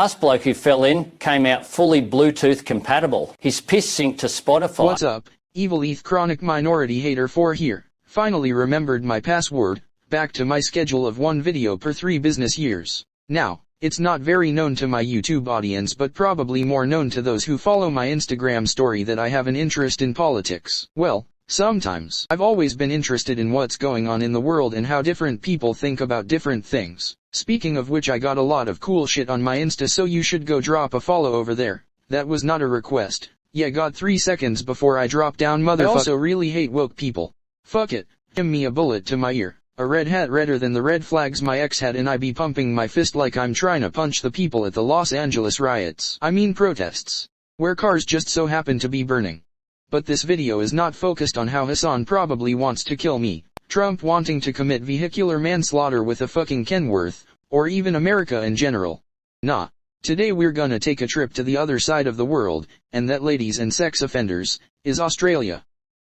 Last bloke who fell in came out fully Bluetooth compatible. His piss synced to Spotify. What's up? Evil ETH Chronic Minority Hater 4 here. Finally remembered my password. Back to my schedule of 1 video per 3 business years. Now, it's not very known to my YouTube audience but probably more known to those who follow my Instagram story that I have an interest in politics. Well, sometimes. I've always been interested in what's going on in the world and how different people think about different things. Speaking of which, I got a lot of cool shit on my Insta, so you should go drop a follow over there. That was not a request. Yeah, got 3 seconds before I drop down, motherfucker. I also really hate woke people. Fuck it. Give me a bullet to my ear. A red hat redder than the red flags my ex had, and I be pumping my fist like I'm trying to punch the people at the Los Angeles riots. I mean protests. Where cars just so happen to be burning. But this video is not focused on how Hassan probably wants to kill me, Trump wanting to commit vehicular manslaughter with a fucking Kenworth, or even America in general. Nah. Today we're gonna take a trip to the other side of the world, and that, ladies and sex offenders, is Australia.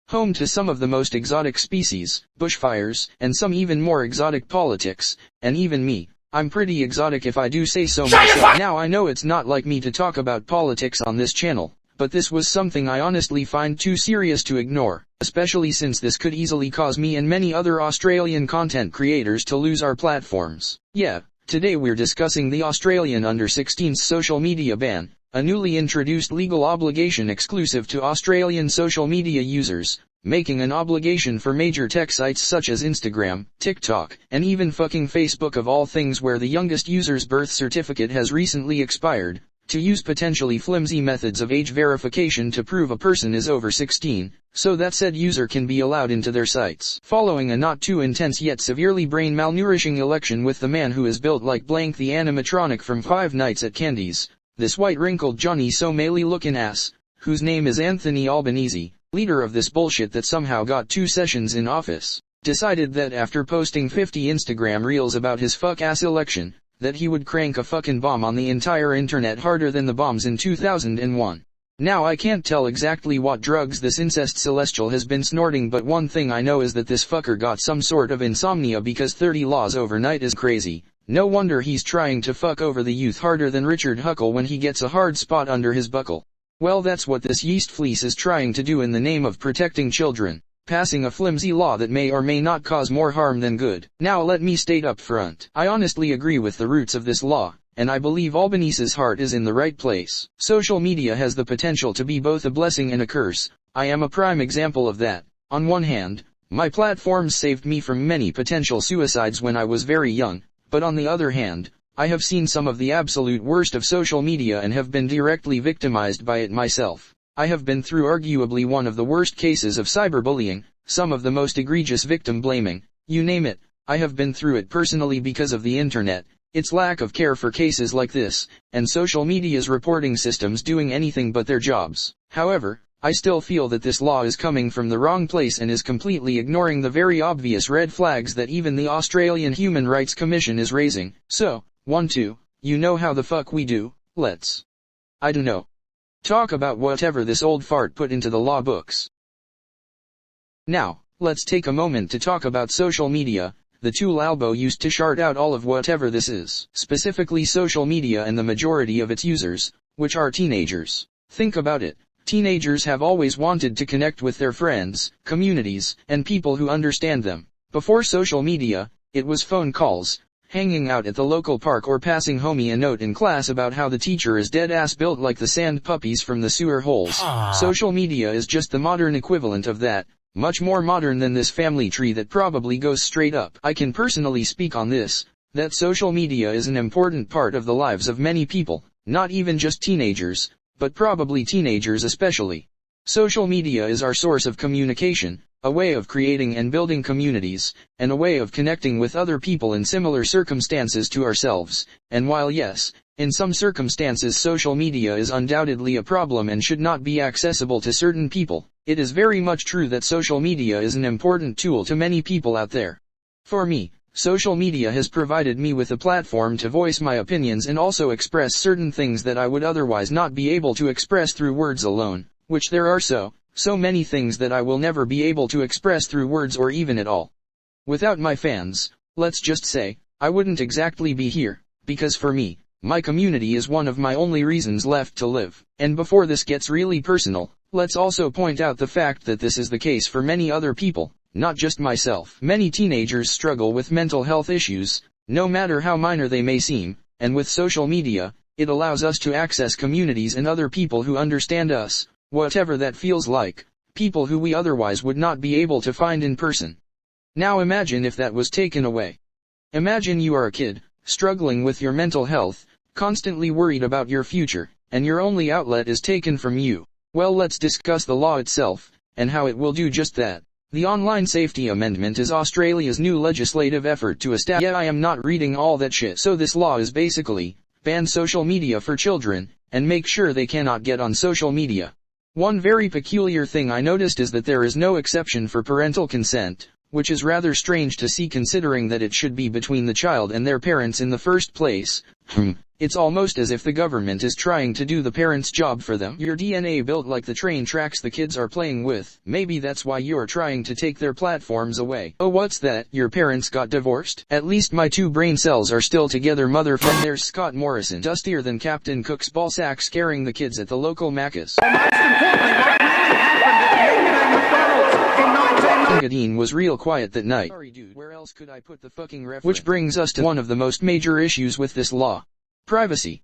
Home to some of the most exotic species, bushfires, and some even more exotic politics, and even me. I'm pretty exotic if I do say so myself. Now, I know it's not like me to talk about politics on this channel, but this was something I honestly find too serious to ignore, especially since this could easily cause me and many other Australian content creators to lose our platforms. Yeah, today we're discussing the Australian under-16s social media ban, a newly introduced legal obligation exclusive to Australian social media users, making an obligation for major tech sites such as Instagram, TikTok, and even fucking Facebook, of all things, where the youngest user's birth certificate has recently expired, to use potentially flimsy methods of age verification to prove a person is over 16, so that said user can be allowed into their sites. Following a not too intense yet severely brain malnourishing election with the man who is built like blank the animatronic from Five Nights at Candy's, this white wrinkled Johnny Somali looking ass, whose name is Anthony Albanese, leader of this bullshit that somehow got 2 sessions in office, decided that after posting 50 Instagram reels about his fuck-ass election, that he would crank a fucking bomb on the entire internet harder than the bombs in 2001. Now, I can't tell exactly what drugs this incest celestial has been snorting, but one thing I know is that this fucker got some sort of insomnia, because 30 laws overnight is crazy. No wonder he's trying to fuck over the youth harder than Richard Huckle when he gets a hard spot under his buckle. Well, that's what this yeast fleece is trying to do in the name of protecting children, passing a flimsy law that may or may not cause more harm than good. Now let me state up front, I honestly agree with the roots of this law, and I believe Albanese's heart is in the right place. Social media has the potential to be both a blessing and a curse. I am a prime example of that. On one hand, my platforms saved me from many potential suicides when I was very young, but on the other hand, I have seen some of the absolute worst of social media and have been directly victimized by it myself. I have been through arguably one of the worst cases of cyberbullying, some of the most egregious victim blaming, you name it. I have been through it personally because of the internet, its lack of care for cases like this, and social media's reporting systems doing anything but their jobs. However, I still feel that this law is coming from the wrong place and is completely ignoring the very obvious red flags that even the Australian Human Rights Commission is raising. So, 1-2, you know how the fuck we do, let's, I don't know, talk about whatever this old fart put into the law books. Now, let's take a moment to talk about social media, the tool Albo used to chart out all of whatever this is, specifically social media and the majority of its users, which are teenagers. Think about it. Teenagers have always wanted to connect with their friends, communities, and people who understand them. Before social media, it was phone calls, hanging out at the local park, or passing homie a note in class about how the teacher is dead-ass built like the sand puppies from the sewer holes. Social media is just the modern equivalent of that, much more modern than this family tree that probably goes straight up. I can personally speak on this, that social media is an important part of the lives of many people, not even just teenagers, but probably teenagers especially. Social media is our source of communication, a way of creating and building communities, and a way of connecting with other people in similar circumstances to ourselves. And while yes, in some circumstances social media is undoubtedly a problem and should not be accessible to certain people, it is very much true that social media is an important tool to many people out there. For me, social media has provided me with a platform to voice my opinions and also express certain things that I would otherwise not be able to express through words alone, which there are so many things that I will never be able to express through words or even at all. Without my fans, let's just say, I wouldn't exactly be here, because for me, My community is one of my only reasons left to live. And before this gets really personal, let's also point out the fact that this is the case for many other people, not just myself. Many teenagers struggle with mental health issues, no matter how minor they may seem, and with social media, it allows us to access communities and other people who understand us, whatever that feels like, people who we otherwise would not be able to find in person. Now imagine if that was taken away. Imagine you are a kid, struggling with your mental health, constantly worried about your future, and your only outlet is taken from you. Well, let's discuss the law itself, and how it will do just that. The Online Safety Amendment is Australia's new legislative effort to establish— Yeah, I am not reading all that shit. So this law is basically, ban social media for children, and make sure they cannot get on social media. One very peculiar thing I noticed is that there is no exception for parental consent, which is rather strange to see considering that it should be between the child and their parents in the first place. It's almost as if the government is trying to do the parents' job for them. Your DNA built like the train tracks the kids are playing with. Maybe that's why you're trying to take their platforms away. Oh, what's that? Your parents got divorced? At least my two brain cells are still together, motherfucker. There's Scott Morrison, dustier than Captain Cook's ballsack, scaring the kids at the local Macca's. Engadine was real quiet that night. Sorry dude, where else could I put the fucking reference? Which brings us to one of the most major issues with this law. Privacy.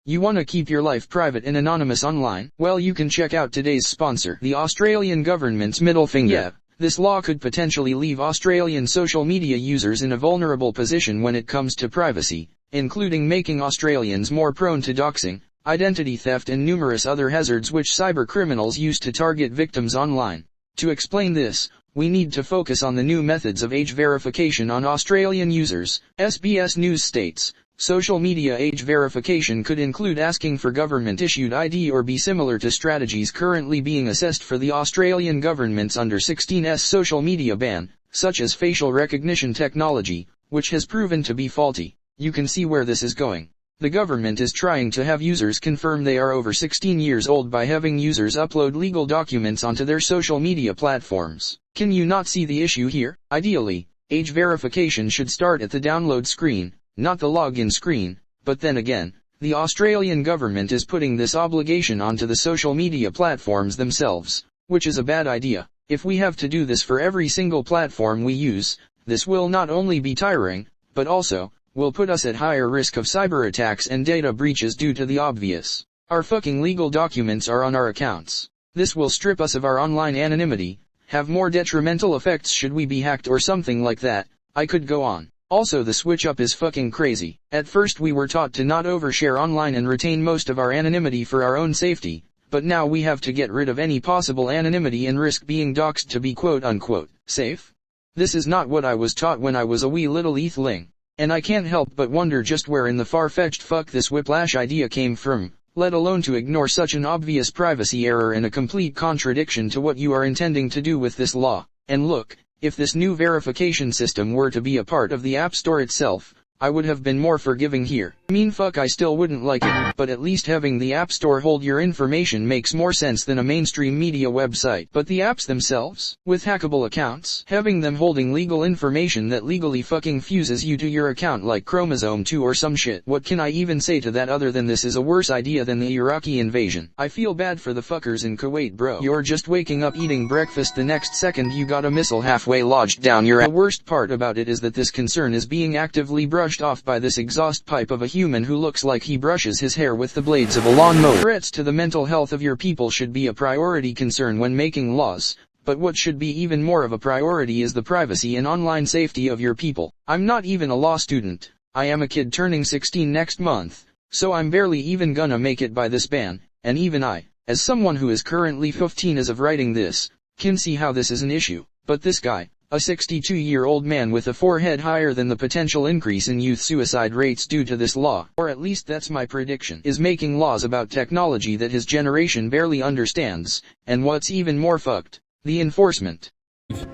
You want to keep your life private and anonymous online? Well, you can check out today's sponsor, the Australian government's middle finger. Yeah, this law could potentially leave Australian social media users in a vulnerable position when it comes to privacy, including making Australians more prone to doxing, identity theft and numerous other hazards which cybercriminals use to target victims online. To explain this, we need to focus on the new methods of age verification on Australian users. SBS News states, social media age verification could include asking for government-issued ID or be similar to strategies currently being assessed for the Australian government's under-16s social media ban, such as facial recognition technology, which has proven to be faulty. You can see where this is going. The government is trying to have users confirm they are over 16 years old by having users upload legal documents onto their social media platforms. Can you not see the issue here? Ideally, age verification should start at the download screen, not the login screen, but then again, the Australian government is putting this obligation onto the social media platforms themselves, which is a bad idea. If we have to do this for every single platform we use, this will not only be tiring, but also, will put us at higher risk of cyber attacks and data breaches due to the obvious. Our fucking legal documents are on our accounts. This will strip us of our online anonymity, have more detrimental effects should we be hacked or something like that. I could go on. Also, the switch up is fucking crazy. At first we were taught to not overshare online and retain most of our anonymity for our own safety, but now we have to get rid of any possible anonymity and risk being doxed to be quote unquote safe. This is not what I was taught when I was a wee little earthling. And I can't help but wonder just where in the far-fetched fuck this whiplash idea came from, let alone to ignore such an obvious privacy error and a complete contradiction to what you are intending to do with this law. And look, if this new verification system were to be a part of the App Store itself, I would have been more forgiving here. Fuck, I still wouldn't like it, but at least having the App Store hold your information makes more sense than a mainstream media website. But the apps themselves, with hackable accounts, having them holding legal information that legally fucking fuses you to your account like chromosome 2 or some shit. What can I even say to that other than this is a worse idea than the Iraqi invasion? I feel bad for the fuckers in Kuwait, bro. You're just waking up eating breakfast, the next second you got a missile halfway lodged down your ass. The worst part about it is that this concern is being actively brushed off by this exhaust pipe of a human who looks like he brushes his hair with the blades of a lawnmower. Threats to the mental health of your people should be a priority concern when making laws, but what should be even more of a priority is the privacy and online safety of your people. I'm not even a law student. I am a kid turning 16 next month, so I'm barely even gonna make it by this ban, and even I, as someone who is currently 15 as of writing this, can see how this is an issue. But this guy, a 62-year-old man with a forehead higher than the potential increase in youth suicide rates due to this law, or at least that's my prediction, is making laws about technology that his generation barely understands, and what's even more fucked, the enforcement.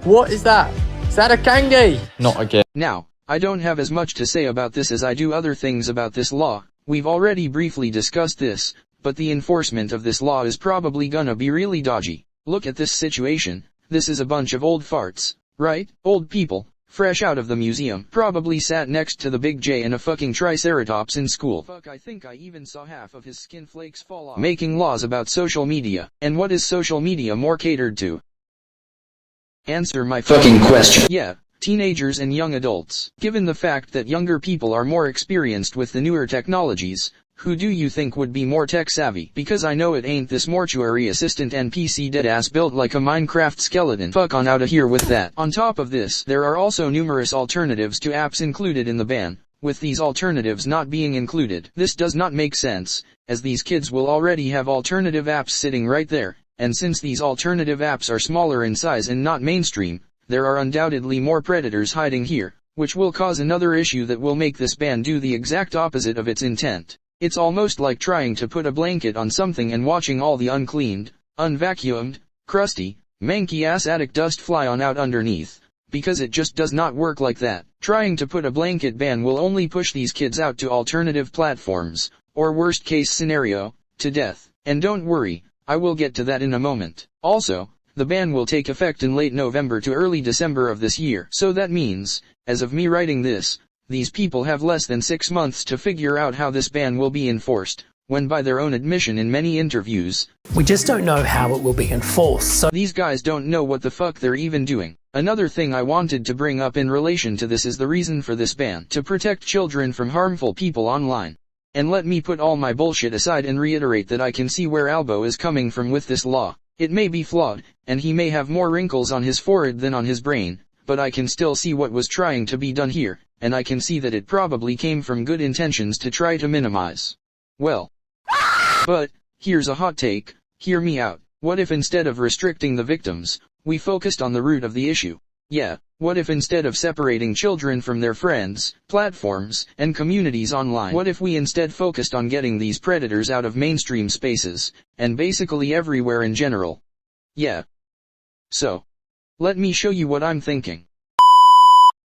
What is that? Is that a kangi? Not again. Now, I don't have as much to say about this as I do other things about this law. We've already briefly discussed this, but the enforcement of this law is probably gonna be really dodgy. Look at this situation. This is a bunch of old farts. Right? Old people, fresh out of the museum, probably sat next to the Big J and a fucking triceratops in school. Fuck, I think I even saw half of his skin flakes fall off. Making laws about social media. And what is social media more catered to? Answer my fucking question. Yeah, teenagers and young adults. Given the fact that younger people are more experienced with the newer technologies, who do you think would be more tech savvy? Because I know it ain't this mortuary assistant NPC deadass built like a Minecraft skeleton. Fuck on outta here with that. On top of this, there are also numerous alternatives to apps included in the ban, with these alternatives not being included. This does not make sense, as these kids will already have alternative apps sitting right there, and since these alternative apps are smaller in size and not mainstream, there are undoubtedly more predators hiding here, which will cause another issue that will make this ban do the exact opposite of its intent. It's almost like trying to put a blanket on something and watching all the uncleaned, unvacuumed, crusty, manky-ass attic dust fly on out underneath, because it just does not work like that. Trying to put a blanket ban will only push these kids out to alternative platforms, or worst case scenario, to death. And don't worry, I will get to that in a moment. Also, the ban will take effect in late November to early December of this year. So that means, as of me writing this, these people have less than 6 months to figure out how this ban will be enforced, when by their own admission in many interviews, we just don't know how it will be enforced. So these guys don't know what the fuck they're even doing. Another thing I wanted to bring up in relation to this is the reason for this ban: to protect children from harmful people online. And let me put all my bullshit aside and reiterate that I can see where Albo is coming from with this law. It may be flawed, and he may have more wrinkles on his forehead than on his brain, but I can still see what was trying to be done here, and I can see that it probably came from good intentions to try to minimize. Well. But, here's a hot take, hear me out. What if instead of restricting the victims, we focused on the root of the issue? Yeah, what if instead of separating children from their friends, platforms, and communities online, what if we instead focused on getting these predators out of mainstream spaces, and basically everywhere in general? Yeah. So, let me show you what I'm thinking.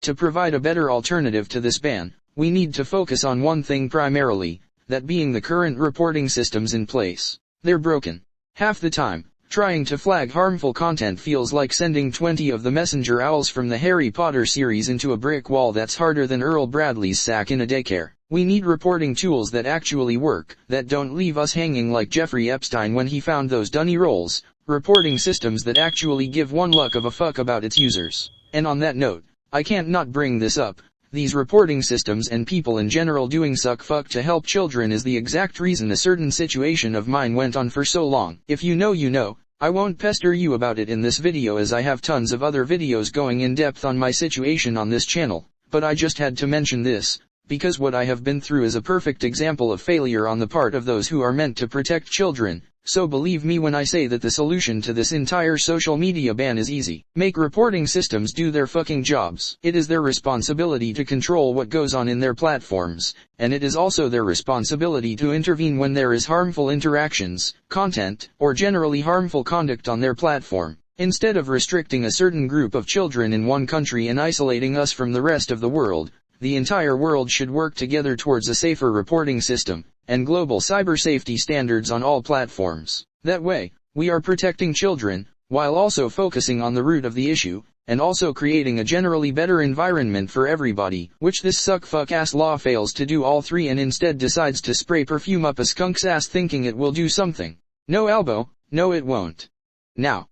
To provide a better alternative to this ban, we need to focus on one thing primarily, that being the current reporting systems in place. They're broken. Half the time, trying to flag harmful content feels like sending 20 of the messenger owls from the Harry Potter series into a brick wall that's harder than Earl Bradley's sack in a daycare. We need reporting tools that actually work, that don't leave us hanging like Jeffrey Epstein when he found those dunny rolls, reporting systems that actually give one luck of a fuck about its users. And on that note, I can't not bring this up. These reporting systems and people in general doing suck fuck to help children is the exact reason a certain situation of mine went on for so long. If you know you know, I won't pester you about it in this video as I have tons of other videos going in depth on my situation on this channel, but I just had to mention this, because what I have been through is a perfect example of failure on the part of those who are meant to protect children. So believe me when I say that the solution to this entire social media ban is easy. Make reporting systems do their fucking jobs. It is their responsibility to control what goes on in their platforms, and it is also their responsibility to intervene when there is harmful interactions, content, or generally harmful conduct on their platform. Instead of restricting a certain group of children in one country and isolating us from the rest of the world, the entire world should work together towards a safer reporting system and global cyber safety standards on all platforms. That way, we are protecting children, while also focusing on the root of the issue, and also creating a generally better environment for everybody, which this suck-fuck-ass law fails to do all three and instead decides to spray perfume up a skunk's ass thinking it will do something. No, Albo, no it won't. Now,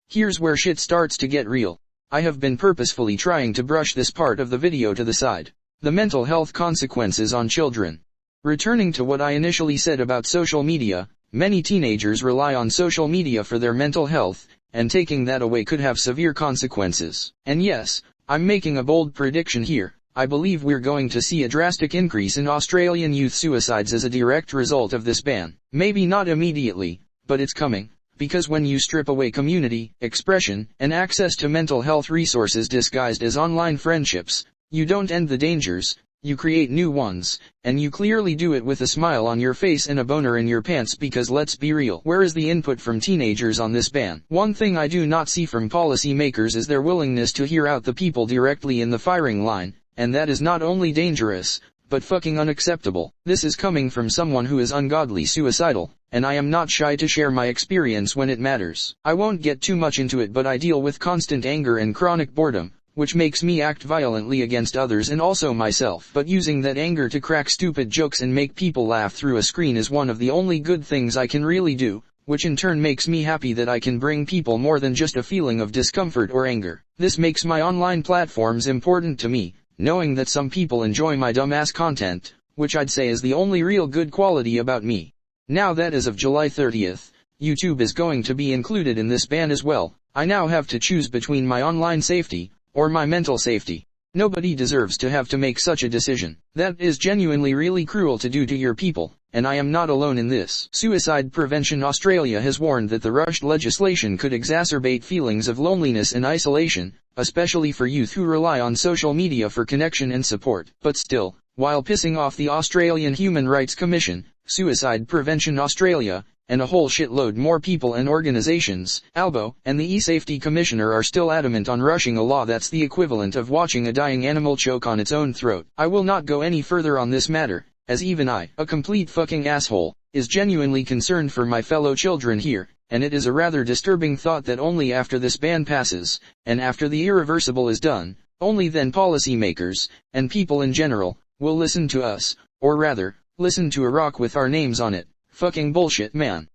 here's where shit starts to get real. I have been purposefully trying to brush this part of the video to the side. The mental health consequences on children. Returning to what I initially said about social media, many teenagers rely on social media for their mental health, and taking that away could have severe consequences. And yes, I'm making a bold prediction here. I believe we're going to see a drastic increase in Australian youth suicides as a direct result of this ban. Maybe not immediately, but it's coming. Because when you strip away community, expression, and access to mental health resources disguised as online friendships, you don't end the dangers, you create new ones, and you clearly do it with a smile on your face and a boner in your pants because let's be real. Where is the input from teenagers on this ban? One thing I do not see from policy makers is their willingness to hear out the people directly in the firing line, and that is not only dangerous, but fucking unacceptable. This is coming from someone who is ungodly suicidal, and I am not shy to share my experience when it matters. I won't get too much into it but I deal with constant anger and chronic boredom, which makes me act violently against others and also myself. But using that anger to crack stupid jokes and make people laugh through a screen is one of the only good things I can really do, which in turn makes me happy that I can bring people more than just a feeling of discomfort or anger. This makes my online platforms important to me, knowing that some people enjoy my dumbass content, which I'd say is the only real good quality about me. Now that as of July 30th, YouTube is going to be included in this ban as well, I now have to choose between my online safety, or my mental safety. Nobody deserves to have to make such a decision. That is genuinely really cruel to do to your people, and I am not alone in this. Suicide Prevention Australia has warned that the rushed legislation could exacerbate feelings of loneliness and isolation, especially for youth who rely on social media for connection and support. But still, while pissing off the Australian Human Rights Commission, Suicide Prevention Australia, and a whole shitload more people and organizations, Albo, and the E-Safety Commissioner are still adamant on rushing a law that's the equivalent of watching a dying animal choke on its own throat. I will not go any further on this matter, as even I, a complete fucking asshole, is genuinely concerned for my fellow children here, and it is a rather disturbing thought that only after this ban passes, and after the irreversible is done, only then policymakers, and people in general, will listen to us, or rather, listen to a rock with our names on it. Fucking bullshit, man.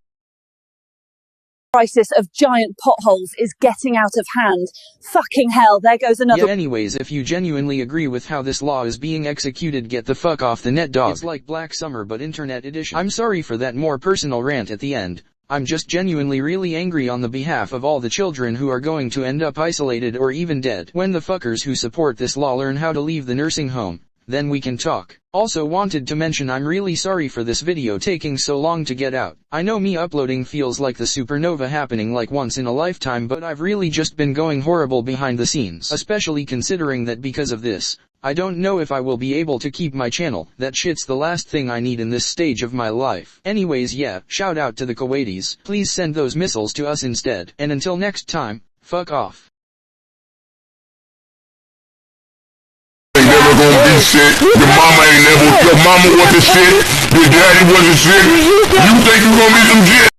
Crisis of giant potholes is getting out of hand. Fucking hell, there goes another. Yeah, anyways, if you genuinely agree with how this law is being executed, get the fuck off the net, dog. It's like Black Summer but internet edition. I'm sorry for that more personal rant at the end. I'm just genuinely really angry on the behalf of all the children who are going to end up isolated or even dead. When the fuckers who support this law learn how to leave the nursing home, then we can talk. Also wanted to mention I'm really sorry for this video taking so long to get out. I know me uploading feels like the supernova happening like once in a lifetime, but I've really just been going horrible behind the scenes. Especially considering that because of this, I don't know if I will be able to keep my channel. That shit's the last thing I need in this stage of my life. Anyways, yeah, shout out to the Kuwaitis. Please send those missiles to us instead. And until next time, fuck off. Never gonna be shit. Your mama ain't never. Your mama wasn't shit. Your daddy wasn't shit. You think you gonna be some shit?